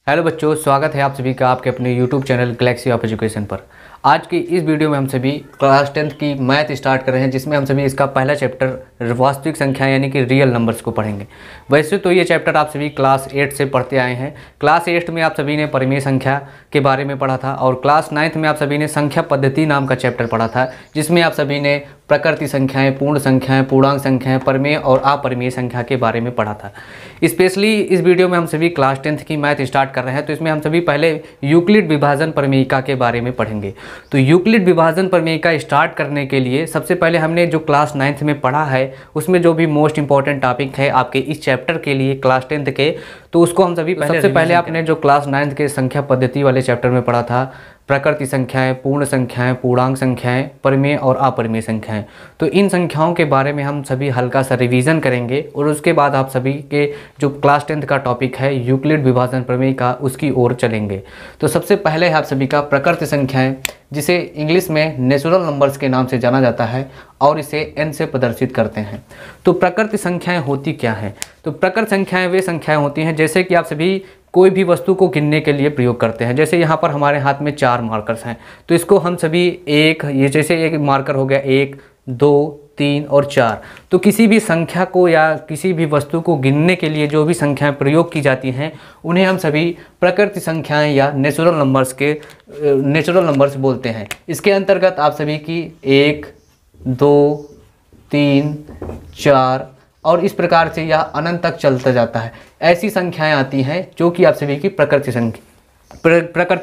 Hello बच्चों, स्वागत है आप सभी का आपके अपने YouTube channel Galaxy of education पर। आज की इस वीडियो में हम सभी क्लास 10th की मैथ स्टार्ट कर रहे हैं, जिसमें हम सभी इसका पहला चैप्टर वास्तविक संख्या यानी कि रियल नंबर्स को पढ़ेंगे। वैसे तो ये चैप्टर आप सभी क्लास 8 से पढ़ते आए हैं। क्लास 8 में आप सभी ने परिमेय संख्या के बारे में पढ़ा था और क्लास 9th में आप सभी ने संख्या पद्धति नाम का चैप्टर पढ़ा था, जिसमें आप सभी ने प्रकृति संख्याएं, पूर्ण संख्याएं, पूर्णांक संख्याएं, परिमेय और अपरिमेय संख्या के बारे में पढ़ा था। स्पेशली इस वीडियो में हम सभी क्लास 10th की मैथ स्टार्ट कर रहे हैं, तो इसमें हम सभी पहले यूक्लिड विभाजन प्रमेयिका के बारे में पढ़ेंगे। तो यूक्लिड विभाजन प्रमेयिका स्टार्ट करने के लिए सबसे पहले हमने जो क्लास 9th में पढ़ा है उसमें जो भी मोस्ट इंपॉर्टेंट टॉपिक है आपके इस चैप्टर के लिए क्लास 10th के, तो उसको हम सभी सबसे पहले आपने जो क्लास 9th के संख्या पद्धति वाले चैप्टर में पढ़ा था, प्रकृति संख्याएं, पूर्ण संख्याएं, पूर्णांक संख्याएं, परिमेय और अपरिमेय संख्याएं। तो इन संख्याओं के बारे में हम सभी हल्का सा रिवीजन करेंगे और उसके बाद आप सभी के जो क्लास 10th का टॉपिक है यूक्लिड विभाजन प्रमेय का, उसकी ओर चलेंगे। तो सबसे पहले है आप सभी का प्रकृति संख्याएं, जिसे इंग्लिश में नेचुरल नंबर्स के नाम से जाना जाता है और इसे n से प्रदर्शित करते हैं। तो प्रकृति संख्याएं होती क्या हैं? तो प्रकृति संख्याएं वे संख्याएं होती हैं जैसे कि आप सभी कोई भी वस्तु को गिनने के लिए प्रयोग करते हैं। जैसे यहाँ पर हमारे हाथ में 4 मार्कर्स हैं, तो इसको हम सभी ये जैसे एक मार्कर हो गया 1, 2, 3 और 4। तो किसी भी संख्या को या किसी भी वस्तु को गिनने के लिए जो भी संख्याएं प्रयोग की जाती हैं उन्हें हम सभी प्रकृति संख्याएं या नेचुरल नंबर्स बोलते हैं। इसके अंतर्गत आप सभी की 1, 2, 3, 4 और इस प्रकार से यह अनंत तक चलता जाता है। ऐसी संख्याएं आती हैं जो कि आप सभी की प्रकृति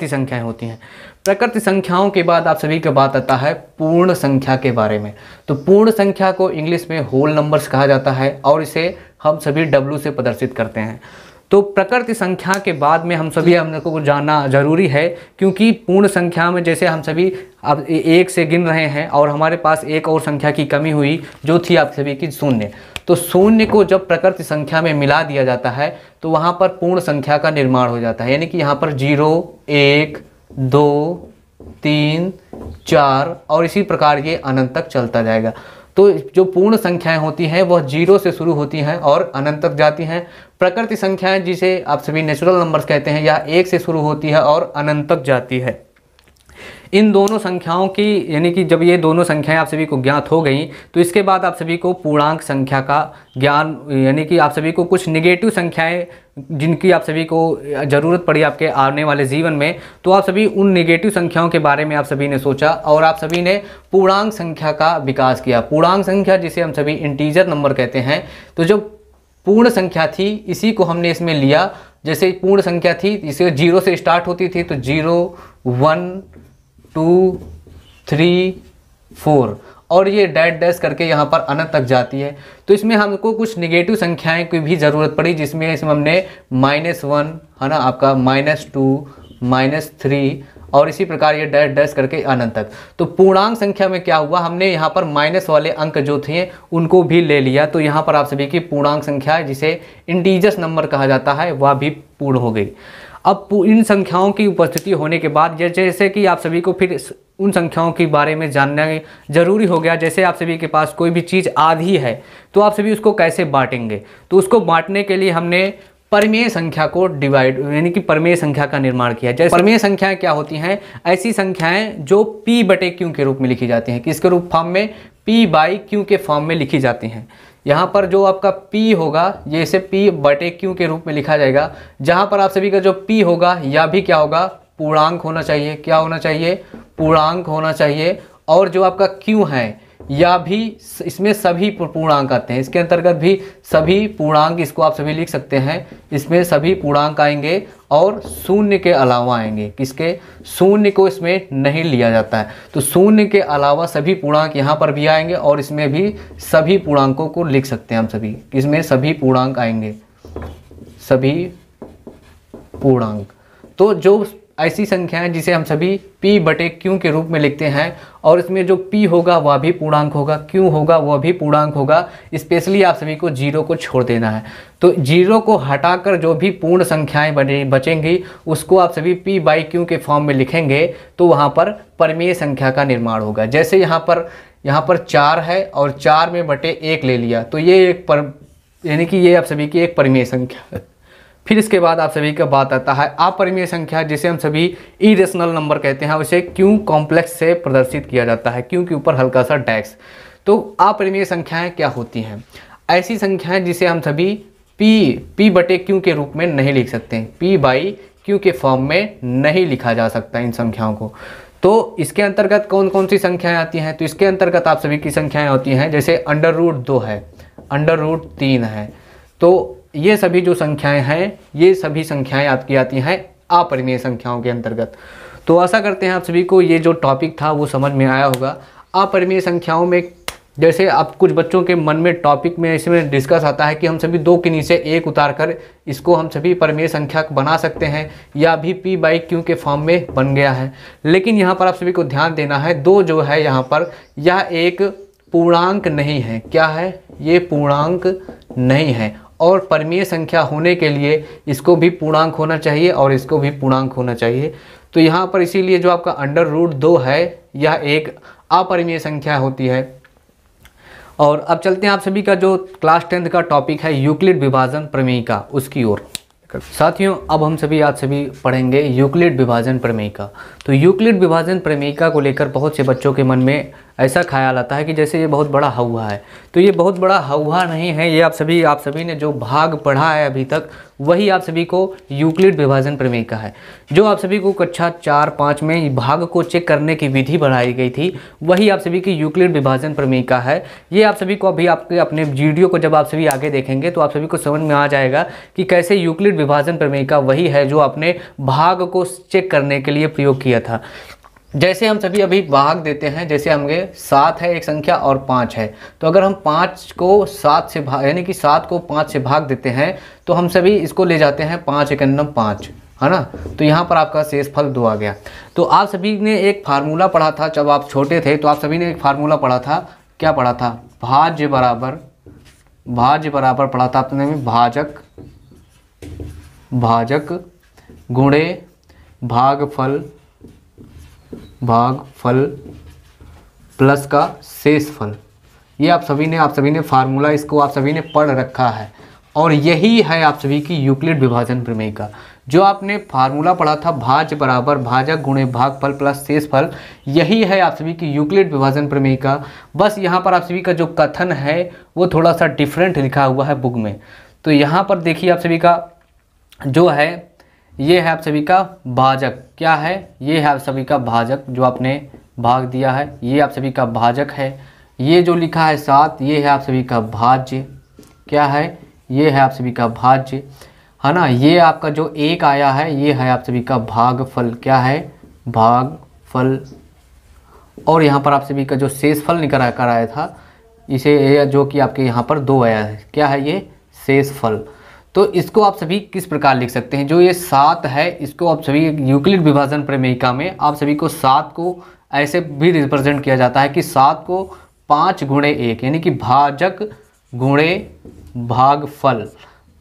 संख्याएं होती हैं। प्रकृति संख्याओं के बाद आप सभी का बात आता है पूर्ण संख्या के बारे में। तो पूर्ण संख्या को इंग्लिश में होल नंबर्स कहा जाता है और इसे हम सभी W से प्रदर्शित करते हैं। तो प्रकृति संख्या के बाद में हम सभी को जानना जरूरी है, क्योंकि पूर्ण संख्या में जैसे हम सभी अब 1 से गिन रहे हैं और हमारे पास एक और संख्या की कमी हुई जो थी आप सभी की 0। तो 0 को जब प्रकृति संख्या में मिला दिया जाता है तो वहाँ पर पूर्ण संख्या का निर्माण हो जाता है। यानी कि यहाँ पर 0, 1, 2, 3, 4 और इसी प्रकार ये अनंत तक चलता जाएगा। तो जो पूर्ण संख्याएं होती हैं वह 0 से शुरू होती हैं और अनंत तक जाती हैं। प्रकृति संख्याएं जिसे आप सभी नेचुरल नंबर्स कहते हैं या 1 से शुरू होती है और अनंत तक जाती है। इन दोनों संख्याओं की यानी कि जब ये दोनों संख्याएं आप सभी को ज्ञात हो गई तो इसके बाद आप सभी को पूर्णांक संख्या का ज्ञान, यानी कि आप सभी को कुछ निगेटिव संख्याएं जिनकी आप सभी को ज़रूरत पड़ी आपके आने वाले जीवन में, तो आप सभी उन निगेटिव संख्याओं के बारे में आप सभी ने सोचा और आप सभी ने पूर्णांक संख्या का विकास किया। पूर्णांक संख्या जिसे हम सभी इंटीजर नंबर कहते हैं। तो जो पूर्ण संख्या थी इसी को हमने इसमें लिया। जैसे पूर्ण संख्या थी इसे 0 से स्टार्ट होती थी, तो 0, 1, 2, 3, 4 और ये डैश करके यहाँ पर अनंत तक जाती है। तो इसमें हमको कुछ निगेटिव संख्याएं की भी ज़रूरत पड़ी, जिसमें हमने -1 है ना, आपका -2, -3 और इसी प्रकार ये डैश करके अनंत तक। तो पूर्णांक संख्या में क्या हुआ, हमने यहाँ पर माइनस वाले अंक जो थे उनको भी ले लिया। तो यहाँ पर आप सभी की पूर्णांक संख्या जिसे इंटीजर्स नंबर कहा जाता है वह भी पूर्ण हो गई। अब इन संख्याओं की उपस्थिति होने के बाद जैसे कि आप सभी को फिर उन संख्याओं के बारे में जानना जरूरी हो गया। जैसे आप सभी के पास कोई भी चीज़ आधी है तो आप सभी उसको कैसे बांटेंगे, तो उसको बांटने के लिए हमने परिमेय संख्या को डिवाइड यानी कि परिमेय संख्या का निर्माण किया। जैसे परिमेय संख्याएं क्या होती हैं, ऐसी संख्याएं जो P/Q के रूप में लिखी जाती हैं। किसके रूप फॉर्म में? P/Q के फॉर्म में लिखी जाती हैं। यहाँ पर जो आपका P होगा ये इसे P/Q के रूप में लिखा जाएगा। जहाँ पर आप सभी का जो P होगा या भी क्या होगा, पूर्णांक होना चाहिए। क्या होना चाहिए? पूर्णांक होना चाहिए। और जो आपका Q है या भी इसमें सभी पूर्णांक आते हैं, इसके अंतर्गत भी सभी पूर्णांक, इसको आप सभी लिख सकते हैं। इसमें सभी पूर्णांक आएंगे और 0 के अलावा आएंगे। किसके? 0 को इसमें नहीं लिया जाता है। तो 0 के अलावा सभी पूर्णांक यहाँ पर भी आएंगे और इसमें भी सभी पूर्णांकों को लिख सकते हैं हम सभी। इसमें सभी पूर्णांक आएंगे, सभी पूर्णांक। तो जो ऐसी संख्या है जिसे हम सभी P/Q के रूप में लिखते हैं और इसमें जो P होगा वह भी पूर्णांक होगा, Q होगा वह भी पूर्णांक होगा। स्पेशली आप सभी को 0 को छोड़ देना है। तो 0 को हटाकर जो भी पूर्ण संख्याएं बचेंगी उसको आप सभी P/Q के फॉर्म में लिखेंगे, तो वहाँ पर परिमेय संख्या का निर्माण होगा। जैसे यहाँ पर 4 है और 4 में बटे 1 ले लिया, तो ये यानी कि ये आप सभी की एक परिमेय संख्या है। फिर इसके बाद आप सभी का बात आता है अपरिमेय संख्या, जिसे हम सभी इरेशनल नंबर कहते हैं। उसे क्यू कॉम्प्लेक्स से प्रदर्शित किया जाता है, क्यू के ऊपर हल्का सा डैश। तो अपरिमेय संख्याएं क्या होती हैं? ऐसी संख्याएं जिसे हम सभी पी बटे क्यू के रूप में नहीं लिख सकते, पी बाई क्यू के फॉर्म में नहीं लिखा जा सकता इन संख्याओं को। तो इसके अंतर्गत कौन कौन सी संख्याएं आती हैं? तो इसके अंतर्गत आप सभी की संख्याएं होती हैं, जैसे √2 है, √3 है। तो ये सभी जो संख्याएं हैं, ये सभी संख्याएं आपकी आती हैं अपरिमेय संख्याओं के अंतर्गत। तो आशा करते हैं आप सभी को ये जो टॉपिक था वो समझ में आया होगा। अपरिमेय संख्याओं में जैसे अब कुछ बच्चों के मन में टॉपिक में इसमें डिस्कस आता है कि हम सभी 2 के नीचे 1 उतार कर इसको हम सभी परिमेय संख्या बना सकते हैं, या भी पी बाई क्यू के फॉर्म में बन गया है। लेकिन यहाँ पर आप सभी को ध्यान देना है, 2 जो है यहाँ पर यह एक पूर्णांक नहीं है। क्या है? ये पूर्णांक नहीं है, और परिमेय संख्या होने के लिए इसको भी पूर्णांक होना चाहिए और इसको भी पूर्णांक होना चाहिए। तो यहाँ पर इसीलिए जो आपका √2 है यह एक अपरिमेय संख्या होती है। और अब चलते हैं आप सभी का जो क्लास 10th का टॉपिक है यूक्लिड विभाजन प्रमेयिका, उसकी ओर। साथियों, अब हम सभी पढ़ेंगे यूक्लिड विभाजन प्रमेयिका। तो यूक्लिड विभाजन प्रमेयिका को लेकर बहुत से बच्चों के मन में ऐसा ख्याल आता है कि जैसे ये बहुत बड़ा हौवा है। तो ये बहुत बड़ा हौवा नहीं है, ये आप सभी ने जो भाग पढ़ा है अभी तक वही आप सभी को यूक्लिड विभाजन प्रमेयिका है। जो आप सभी को कक्षा 4-5 में भाग को चेक करने की विधि बढ़ाई गई थी, वही आप सभी की यूक्लिड विभाजन प्रमेयिका है। ये आप सभी को अभी आपके अपने वीडियो को जब आप सभी आगे देखेंगे तो आप सभी को समझ में आ जाएगा कि कैसे यूक्लिड विभाजन प्रमेयिका वही है जो आपने भाग को चेक करने के लिए प्रयोग किया था। जैसे हम सभी अभी भाग देते हैं, जैसे हमें 7 है एक संख्या और 5 है, तो अगर हम 5 को 7 से भाग यानी कि 7 को 5 से भाग देते हैं तो हम सभी इसको ले जाते हैं 5 × 9 = 5, है ना। तो यहाँ पर आपका शेषफल 2 आ गया। तो आप सभी ने एक फार्मूला पढ़ा था जब आप छोटे थे, तो आप सभी ने एक फार्मूला पढ़ा था। क्या पढ़ा था? भाज्य बराबर पढ़ा था आपने, भाजक गुणे भागफल प्लस का शेषफल। ये आप सभी ने फार्मूला, इसको आप सभी ने पढ़ रखा है, और यही है आप सभी की यूक्लिड विभाजन प्रमेयिका। जो आपने फार्मूला पढ़ा था भाज्य बराबर भाजक गुणे भागफल प्लस शेषफल, यही है आप सभी की यूक्लिड विभाजन प्रमेयिका। बस यहाँ पर आप सभी का जो कथन है वो थोड़ा सा डिफरेंट लिखा हुआ है बुक में। तो यहाँ पर देखिए आप सभी का जो है, ये है आप सभी का भाजक। क्या है? ये है आप सभी का भाजक जो आपने भाग दिया है, ये आप सभी का भाजक है। ये जो लिखा है 7, ये है आप सभी का भाज्य। क्या है? ये है आप सभी का भाज्य, है ना। ये आपका जो 1 आया है ये है आप सभी का भागफल। क्या है? भागफल। और यहाँ पर आप सभी का जो शेषफल निकल कर आया था, इसे जो कि आपके यहाँ पर 2 आया है। क्या है? ये शेषफल। तो इसको आप सभी किस प्रकार लिख सकते हैं? जो ये 7 है, इसको आप सभी यूक्लिड विभाजन प्रमेयिका में आप सभी को 7 को ऐसे भी रिप्रेजेंट किया जाता है कि 7 को 5 × 1 यानी कि भाजक गुणे भागफल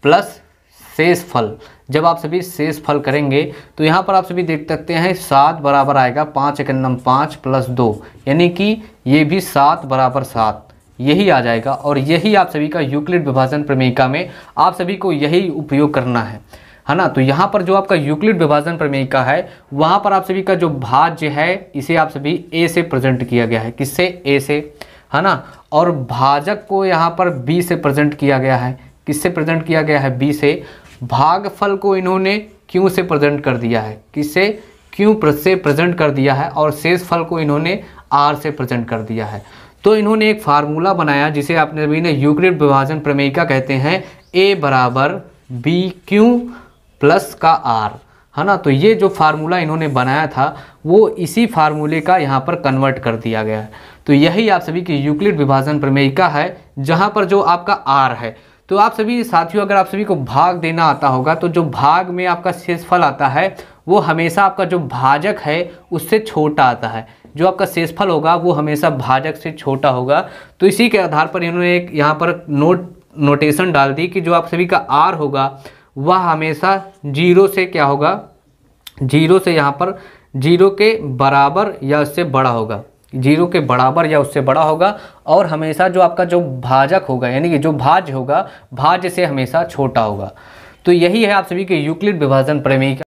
प्लस शेषफल। जब आप सभी शेषफल करेंगे तो यहाँ पर आप सभी देख सकते हैं 7 बराबर आएगा 5 × 9 = 5 प्लस 2, यानी कि ये भी 7 बराबर 7, यही आ जाएगा। और यही आप सभी का यूक्लिड विभाजन प्रमेयिका में आप सभी को यही उपयोग करना है ना। तो यहाँ पर जो आपका यूक्लिड विभाजन प्रमेयिका है, वहाँ पर आप सभी का जो भाज्य है इसे आप सभी a से प्रेजेंट किया गया है। किससे? a से, है ना। और भाजक को यहाँ पर b से प्रेजेंट किया गया है। किससे प्रेजेंट किया गया है? b से। भागफल को इन्होंने q से प्रेजेंट कर दिया है। किससे? q से प्रेजेंट कर दिया है। और शेषफल को इन्होंने r से प्रेजेंट कर दिया है। तो इन्होंने एक फार्मूला बनाया जिसे आपने भी ने यूक्लिड विभाजन प्रमेयिका कहते हैं, a बराबर BQ प्लस का r, है ना। तो ये जो फार्मूला इन्होंने बनाया था वो इसी फार्मूले का यहाँ पर कन्वर्ट कर दिया गया है। तो यही आप सभी की यूक्लिड विभाजन प्रमेयिका है, जहाँ पर जो आपका r है। तो आप सभी साथियों, अगर आप सभी को भाग देना आता होगा तो जो भाग में आपका शेषफल आता है वो हमेशा आपका जो भाजक है उससे छोटा आता है। जो आपका शेषफल होगा वो हमेशा भाजक से छोटा होगा। तो इसी के आधार पर इन्होंने एक यहाँ पर नोटेशन डाल दी कि जो आप सभी का r होगा वह हमेशा 0 से क्या होगा? 0 से यहाँ पर 0 के बराबर या उससे बड़ा होगा। 0 के बराबर या उससे बड़ा होगा। और हमेशा जो आपका जो भाजक होगा यानी कि जो भाज्य होगा, भाज्य से हमेशा छोटा होगा। तो यही है आप सभी के यूक्लिड विभाजन प्रमेय